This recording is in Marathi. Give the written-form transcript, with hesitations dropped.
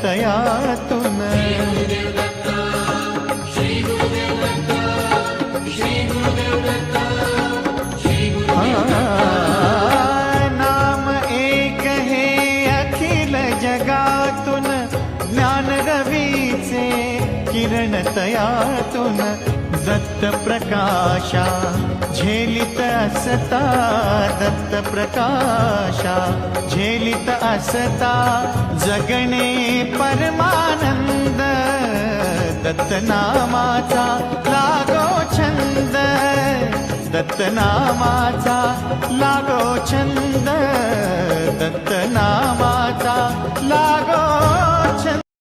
तयातून. नाम एक हे अखिल जगातून, ज्ञान रवीचे किरण तयातून. दत्त प्रकाशा झेलित असता, दत्त प्रकाशा झेलित असता, जगणे परमानंद. दत्त नामाचा लागो छंद, दत्त नामाचा लागो छंद, दत्त नामाचा